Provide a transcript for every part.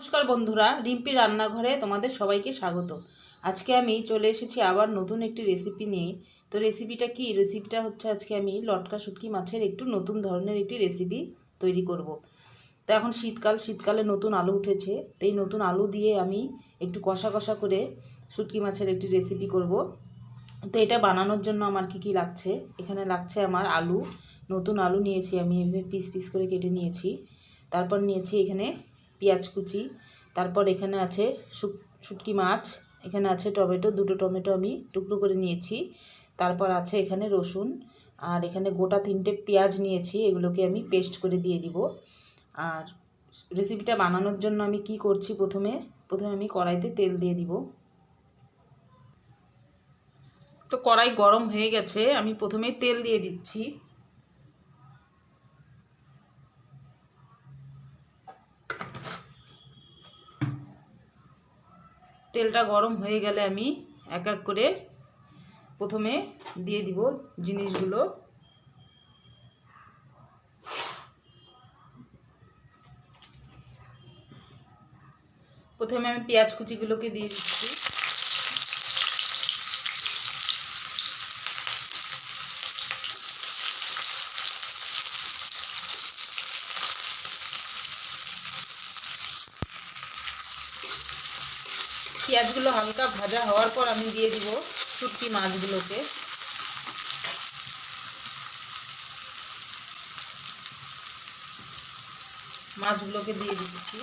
নমস্কার বন্ধুরা, রিম্পি রান্নাঘরে তোমাদের সবাইকে স্বাগত। আজকে আমি চলে এসেছি আবার নতুন একটি রেসিপি নিয়ে। তো রেসিপিটা কি? রেসিপিটা হচ্ছে আজকে আমি লটকা শুটকি মাছের একটু নতুন ধরনের একটি রেসিপি তৈরি করব। তো এখন শীতকালে নতুন আলু উঠেছে, তো এই নতুন আলু দিয়ে আমি একটু কষা কষা করে শুটকি মাছের একটি রেসিপি করব। তো এটা বানানোর জন্য আমার কি লাগছে, এখানে লাগছে আমার আলু, নতুন আলু নিয়েছি আমি, এভাবে পিস পিস করে কেটে নিয়েছি। তারপর নিয়েছি এখানে পেঁয়াজ কুচি, তারপর এখানে আছে শুটকি মাছ, এখানে আছে টমেটো, দুটো টমেটো আমি টুকরো করে নিয়েছি। তারপর আছে এখানে রসুন, আর এখানে গোটা 3টে পেঁয়াজ নিয়েছি, এগুলোকে আমি পেস্ট করে দিয়ে দিব। আর রেসিপিটা বানানোর জন্য আমি কি করছি, প্রথমে আমি কড়াইতে তেল দিয়ে দিব। তো কড়াই গরম হয়ে গেছে, আমি প্রথমে তেল দিয়ে দিচ্ছি। তেলটা গরম হয়ে গেলে আমি এক এক করে প্রথমে দিয়ে দিব জিনিসগুলো। প্রথমে আমি পেঁয়াজ কুচিগুলোকে দিয়ে দিচ্ছি। পেঁয়াজগুলো হালকা ভাজা হওয়ার পর আমি দিয়ে দিব শুটকি মাছগুলোকে। মাছগুলোকে দিয়ে দিচ্ছি।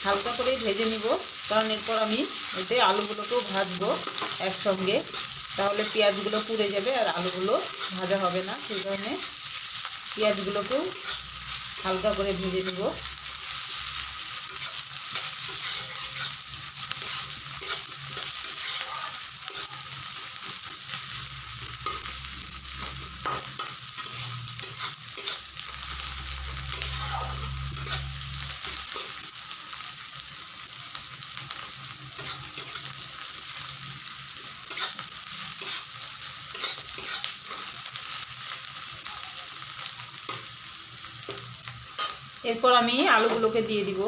হালকা করেই ভেজে নিব, কারণ এরপর আমি এতে আলুগুলোকেও ভাজবো একসঙ্গে, তাহলে পেঁয়াজগুলো পুড়ে যাবে আর আলুগুলো ভাজা হবে না। সেই কারণে পেঁয়াজগুলোকেও হালকা করে ভেজে নিব। এরপর আমি আলুগুলোকে দিয়ে দিব।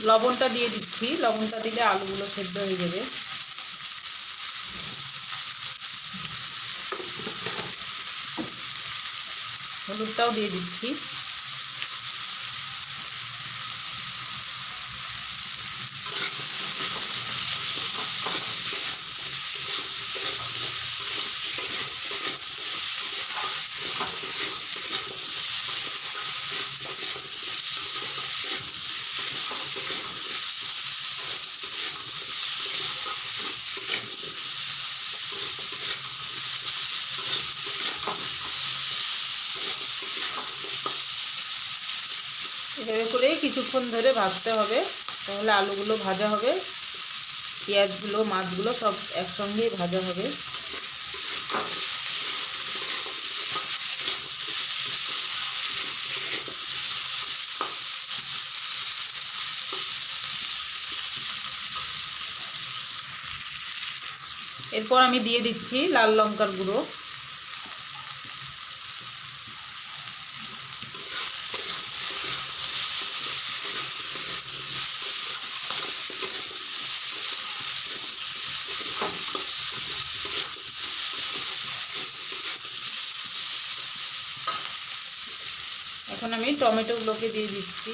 লবণটা দিয়ে দিচ্ছি, লবণটা দিলে আলুগুলো সেদ্ধ হয়ে যাবে। হলুদটাও দিয়ে দিচ্ছি। এভাবে করে কিছুক্ষণ ধরে ভাজতে হবে, তাহলে আলুগুলো ভাজা হবে, পেঁয়াজগুলো মাছগুলো সব একসঙ্গেই ভাজা হবে। এরপর আমি দিয়ে দিচ্ছি লাল লঙ্কার গুঁড়ো। এখন আমি টমেটোগুলোকে দিয়ে দিচ্ছি।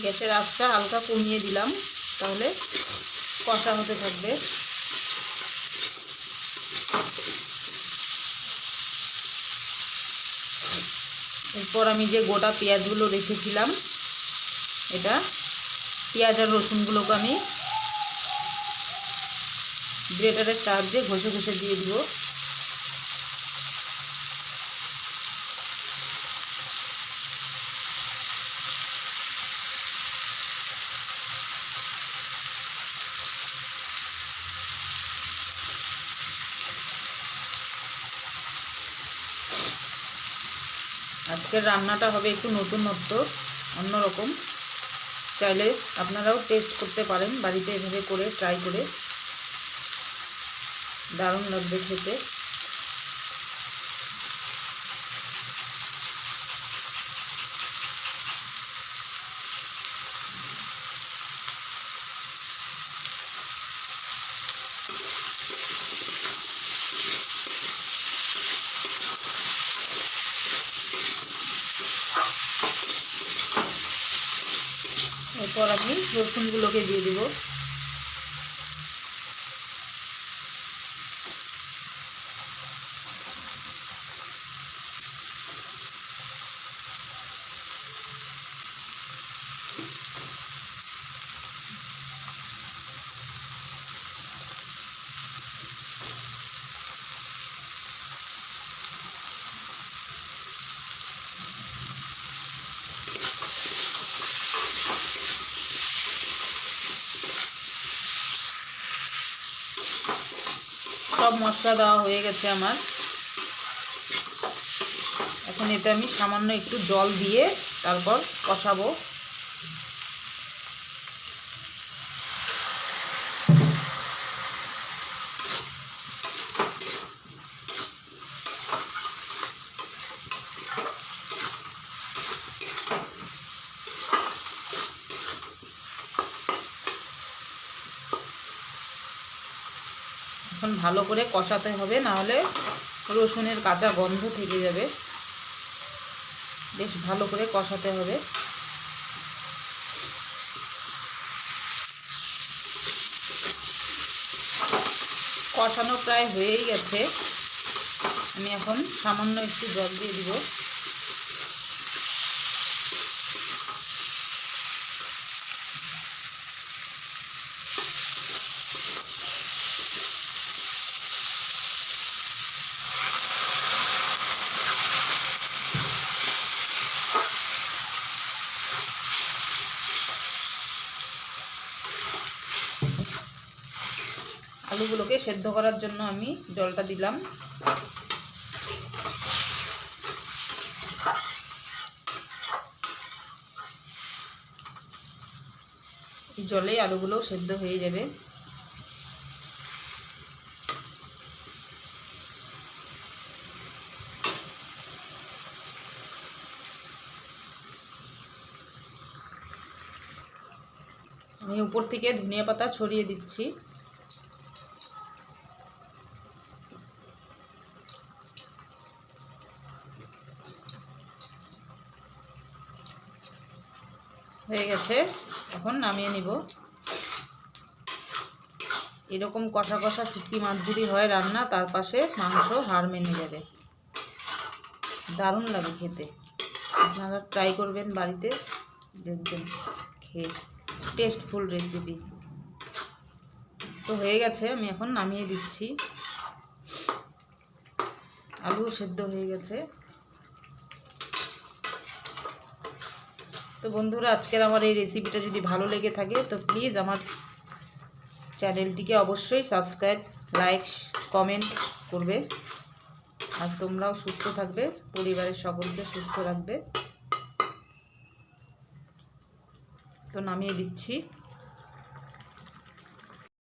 গ্যাসের আঁচটা হালকা কমিয়ে দিলাম, তাহলে কষা হতে থাকবে। এরপর আমি যে গোটা পেঁয়াজগুলো রেখেছিলাম, এটা পেঁয়াজ আর রসুনগুলোকে আমি গ্রেটারের সাহায্যে ঘষে ঘষে দিয়ে দিব। আজকের রান্নাটা হবে একটু নতুনত্ব, অন্যরকম। চাইলে আপনারাও টেস্ট করতে পারেন বাড়িতে, এভাবে করে ট্রাই করে, দারুণ লাগবে খেতে। এরপর আমি রসুনগুলোকে দিয়ে দেব। সব মশলা দেওয়া হয়ে গেছে আমার। এখন এতে আমি সামান্য একটু জল দিয়ে তারপর কষাবো। এখন ভালো করে কষাতে হবে, নাহলে রসুনের কাঁচা গন্ধ থেকে যাবে। বেশ ভালো করে কষাতে হবে। কষানো প্রায় হয়েই গেছে, আমি এখন সামান্য একটু জল দিয়ে দিব। আলুগুলোকে সেদ্ধ করার জন্য আমি জলটা দিলাম। এই জলেই আলুগুলো সেদ্ধ হয়ে যাবে। আমি উপর থেকে ধনিয়া পাতা ছড়িয়ে দিচ্ছি। হয়ে গেছে, এখন নামিয়ে নিব। এরকম কষা কষা শুটকি মাছ যদি হয় রান্না, তার পাশে মাংস হাড় মেনে যাবে, দারুণ লাগে খেতে। আপনারা ট্রাই করবেন বাড়িতে, দেখবেন খেয়ে টেস্টফুল রেসিপি। তো হয়ে গেছে, আমি এখন নামিয়ে দিচ্ছি। আলু সেদ্ধ হয়ে গেছে। তো বন্ধুরা, আজকের আমার এই রেসিপিটা যদি ভালো লেগে থাকে তো প্লিজ আমার চ্যানেলটিকে অবশ্যই সাবস্ক্রাইব, লাইক, কমেন্ট করবে। আর তোমরাও সুস্থ থাকবে, পরিবারের সকলকে সুস্থ রাখবে। তো নামিয়ে দিচ্ছি।